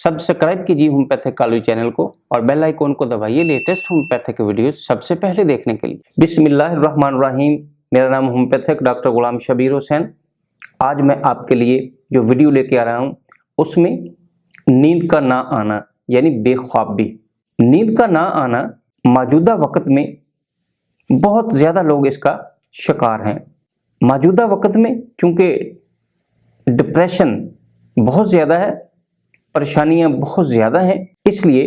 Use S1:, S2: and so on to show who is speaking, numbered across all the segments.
S1: Subscribe कीजिए homeopathic college channel को और बेल आइकॉन को दबाइए लेटेस्ट होम्योपैथिक वीडियो सबसे पहले देखने के लिए। बिस्मिल्लाहिर्रहमानिर्रहीम। मेरा नाम होम्योपैथिक डॉक्टर गुलाम शबीर हुसैन। आज मैं आपके लिए जो वीडियो लेके आ रहा हूँ उसमें नींद का ना आना यानी बेख्वाबी। नींद का ना आना मौजूदा वक्त में बहुत ज़्यादा लोग इसका शिकार हैं। मौजूदा वक्त में क्योंकि डिप्रेशन बहुत ज़्यादा है, परेशानियां बहुत ज़्यादा हैं, इसलिए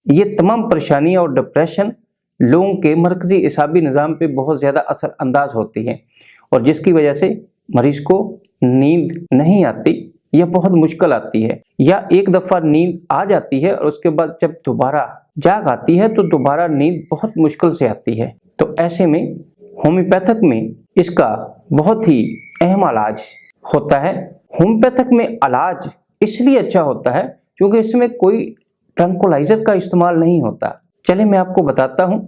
S1: ये तमाम परेशानियां और डिप्रेशन लोगों के मरकज़ी एसाबी निज़ाम पे बहुत ज़्यादा असर अंदाज होती हैं और जिसकी वजह से मरीज़ को नींद नहीं आती या बहुत मुश्किल आती है, या एक दफ़ा नींद आ जाती है और उसके बाद जब दोबारा जाग आती है तो दोबारा नींद बहुत मुश्किल से आती है। तो ऐसे में होम्योपैथिक में इसका बहुत ही अहम इलाज होता है। होम्योपैथिक में इलाज इसलिए अच्छा होता है क्योंकि इसमें कोई ट्रंकुलाइजर का इस्तेमाल नहीं होता। चलिए मैं आपको बताता हूं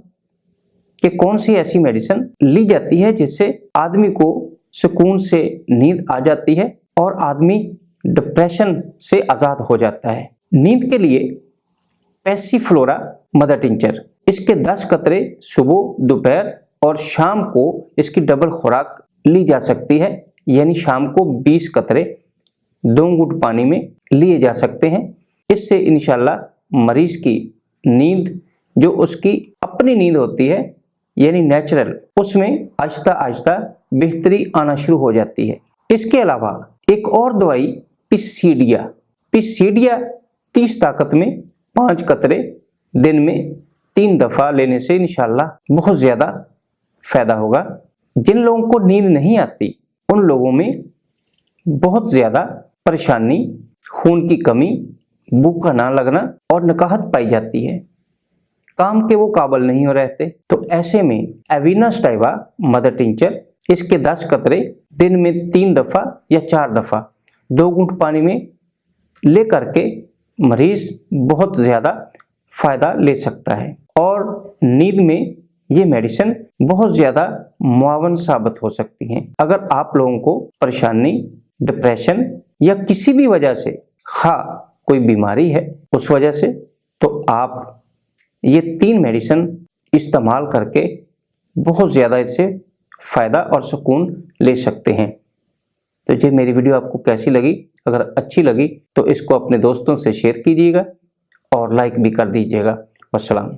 S1: कि कौन सी ऐसी मेडिसिन ली जाती है जिससे आदमी को सुकून से नींद आ जाती है और आदमी डिप्रेशन से आज़ाद हो जाता है। नींद के लिए पैसिफ्लोरा मदर टिंचर, इसके 10 कतरे सुबह, दोपहर और शाम को इसकी डबल खुराक ली जा सकती है, यानी शाम को 20 कतरे 2 घूंट पानी में लिए जा सकते हैं। इससे इंशाल्लाह मरीज की नींद जो उसकी अपनी नींद होती है यानी नेचुरल, उसमें आहिस्ता आहिस्ता बेहतरी आना शुरू हो जाती है। इसके अलावा एक और दवाई पिस्सीडिया 30 ताकत में 5 कतरे दिन में 3 दफ़ा लेने से इंशाल्लाह बहुत ज़्यादा फ़ायदा होगा। जिन लोगों को नींद नहीं आती उन लोगों में बहुत ज़्यादा परेशानी, खून की कमी, भूख का ना लगना और नकाहत पाई जाती है, काम के वो काबिल नहीं हो रहते। तो ऐसे में एविना स्टाइवा मदर टिंचर, इसके 10 कतरे दिन में 3 दफ़ा या 4 दफ़ा 2 घूंट पानी में ले करके मरीज़ बहुत ज़्यादा फ़ायदा ले सकता है और नींद में ये मेडिसिन बहुत ज़्यादा मुआवन साबित हो सकती हैं। अगर आप लोगों को परेशानी, डिप्रेशन या किसी भी वजह से कोई बीमारी है उस वजह से, तो आप ये 3 मेडिसिन इस्तेमाल करके बहुत ज़्यादा इससे फ़ायदा और सुकून ले सकते हैं। तो ये मेरी वीडियो आपको कैसी लगी? अगर अच्छी लगी तो इसको अपने दोस्तों से शेयर कीजिएगा और लाइक भी कर दीजिएगा। वस्सलाम।